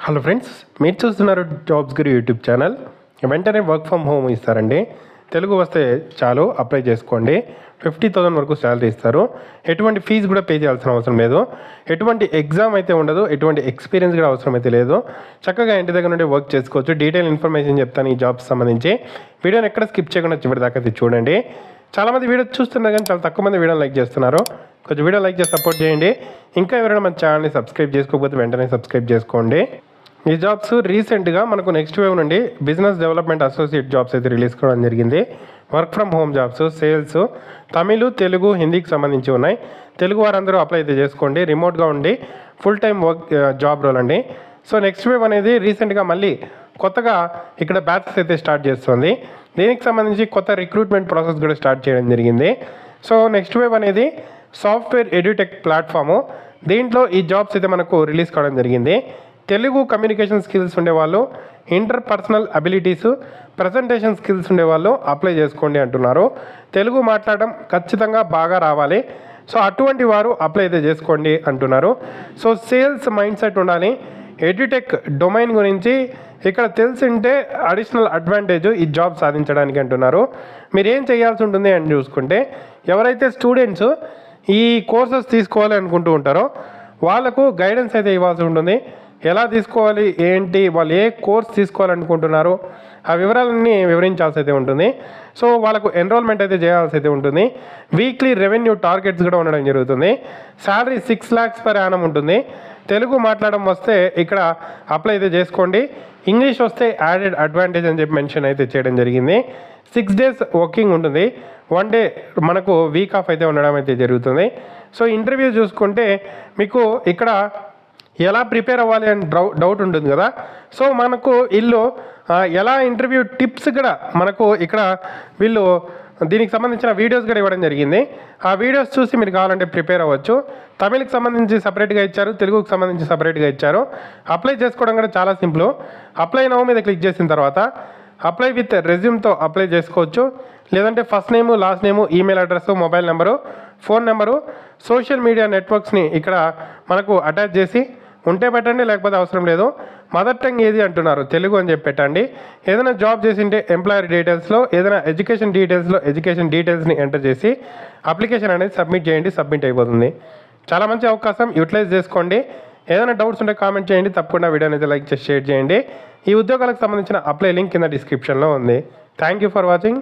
Hello friends, మీరు చూస్తున్నారు jobs గురు YouTube channel. వెంటనే వర్క్ ఫ్రమ్ హోమ్ ఇస్తారండి. తెలుగు వస్తే చాలు, అప్లై చేసుకోండి. 50,000 వరకు శాలరీ ఇస్తారు. ఎటువంటి ఫీజు కూడా పే చేయాల్సిన అవసరం లేదు. ఎటువంటి ఎగ్జామ్ అయితే ఉండదు. ఎటువంటి ఎక్స్పీరియన్స్ కూడా అవసరం అయితే లేదు. చక్కగా ఇంటి దగ్గర నుండి వర్క్ చేసుకోవచ్చు. డీటెయిల్ ఇన్ఫర్మేషన్ చెప్తాను ఈ జాబ్స్ సంబంధించి. వీడియోని ఎక్కడ స్కిప్ చేయకుండా చివరి దాకా చూడండి. చాలామంది వీడియో చూస్తున్నారు కానీ చాలా తక్కువ మంది వీడియో లైక్ చేస్తున్నారు. కొంచెం వీడియో లైక్ చేసి సపోర్ట్ చేయండి. ఇంకా ఎవరైనా మన ఛానల్ని సబ్స్క్రైబ్ చేసుకోకపోతే వెంటనే సబ్స్క్రైబ్ చేసుకోండి. ఈ జాబ్స్ రీసెంట్గా మనకు నెక్స్ట్ వేవ్ నుండి బిజినెస్ డెవలప్మెంట్ అసోసియేట్ జాబ్స్ అయితే రిలీజ్ కావడం జరిగింది. Work from home jobs, sales, Tamil, Telugu, హిందీకి సంబంధించి ఉన్నాయి. తెలుగు వారందరూ అప్లై అయితే చేసుకోండి. రిమోట్గా ఉండి full time work job role అండి. సో నెక్స్ట్ వేవ్ అనేది రీసెంట్గా మళ్ళీ కొత్తగా ఇక్కడ బ్యాచెస్ అయితే స్టార్ట్ చేస్తుంది. దీనికి సంబంధించి కొత్త రిక్రూట్మెంట్ ప్రాసెస్ కూడా స్టార్ట్ చేయడం జరిగింది. సో నెక్స్ట్ వేవ్ అనేది సాఫ్ట్వేర్ ఎడ్యుటెక్ ప్లాట్ఫాము. దీంట్లో ఈ జాబ్స్ అయితే మనకు రిలీజ్ కావడం జరిగింది. తెలుగు కమ్యూనికేషన్ స్కిల్స్ ఉండేవాళ్ళు, ఇంటర్పర్సనల్ అబిలిటీస్, ప్రజెంటేషన్ స్కిల్స్ ఉండేవాళ్ళు అప్లై చేసుకోండి అంటున్నారు. తెలుగు మాట్లాడడం ఖచ్చితంగా బాగా రావాలి. సో అటువంటి వారు అప్లై అయితే చేసుకోండి అంటున్నారు. సో సేల్స్ మైండ్ సెట్ ఉండాలి. ఎడ్యుటెక్ డొమైన్ గురించి ఇక్కడ తెలిసింటే అడిషనల్ అడ్వాంటేజ్ ఈ జాబ్ సాధించడానికి అంటున్నారు. మీరు ఏం చేయాల్సి ఉంటుంది అని చూసుకుంటే, ఎవరైతే స్టూడెంట్స్ ఈ కోర్సెస్ తీసుకోవాలి అనుకుంటూ ఉంటారో వాళ్ళకు గైడెన్స్ అయితే ఇవ్వాల్సి ఉంటుంది. ఎలా తీసుకోవాలి, ఏంటి, వాళ్ళు ఏ కోర్స్ తీసుకోవాలనుకుంటున్నారు, ఆ వివరాలన్నీ వివరించాల్సి అయితే ఉంటుంది. సో వాళ్ళకు ఎన్రోల్మెంట్ అయితే చేయాల్సి అయితే ఉంటుంది. వీక్లీ రెవెన్యూ టార్గెట్స్ కూడా ఉండడం జరుగుతుంది. శాలరీ 6 lakhs per annum ఉంటుంది. తెలుగు మాట్లాడడం వస్తే ఇక్కడ అప్లై అయితే చేసుకోండి. ఇంగ్లీష్ వస్తే యాడెడ్ అడ్వాంటేజ్ అని చెప్పి మెన్షన్ అయితే చేయడం జరిగింది. 6 days వర్కింగ్ ఉంటుంది. 1 day మనకు వీక్ ఆఫ్ అయితే ఉండడం అయితే జరుగుతుంది. సో ఇంటర్వ్యూ చూసుకుంటే మీకు ఇక్కడ ఎలా ప్రిపేర్ అవ్వాలి అని డౌట్ ఉంటుంది కదా. సో మనకు వీళ్ళు ఎలా ఇంటర్వ్యూ టిప్స్ కూడా మనకు ఇక్కడ వీళ్ళు దీనికి సంబంధించిన వీడియోస్ కూడా ఇవ్వడం జరిగింది. ఆ వీడియోస్ చూసి మీరు కావాలంటే ప్రిపేర్ అవ్వచ్చు. తమిళకి సంబంధించి సపరేట్గా ఇచ్చారు, తెలుగుకి సంబంధించి సపరేట్గా ఇచ్చారు. అప్లై చేసుకోవడం కూడా చాలా సింపుల్. అప్లై నౌ మీద క్లిక్ చేసిన తర్వాత అప్లై విత్ రెజ్యూమ్తో అప్లై చేసుకోవచ్చు. లేదంటే first name, last name, email address, mobile number, phone number, social media నెట్వర్క్స్ని ఇక్కడ మనకు అటాచ్ చేసి ఉంటే పెట్టండి, లేకపోతే అవసరం లేదు. మదర్ టంగ్ ఏది అంటున్నారు, తెలుగు అని చెప్పి పెట్టండి. ఏదైనా జాబ్ చేసింటే ఎంప్లాయర్ డీటెయిల్స్లో, ఏదైనా ఎడ్యుకేషన్ డీటెయిల్స్లో ఎడ్యుకేషన్ డీటెయిల్స్ని ఎంటర్ చేసి అప్లికేషన్ అనేది సబ్మిట్ చేయండి. సబ్మిట్ అయిపోతుంది. చాలా మంచి అవకాశం, యూటిలైజ్ చేసుకోండి. ఏదైనా డౌట్స్ ఉంటే కామెంట్ చేయండి. తప్పకుండా వీడియోని అయితే లైక్ చేసి షేర్ చేయండి. ఈ ఉద్యోగాలకు సంబంధించిన అప్లై లింక్ కింద డిస్క్రిప్షన్లో ఉంది. Thank you for watching.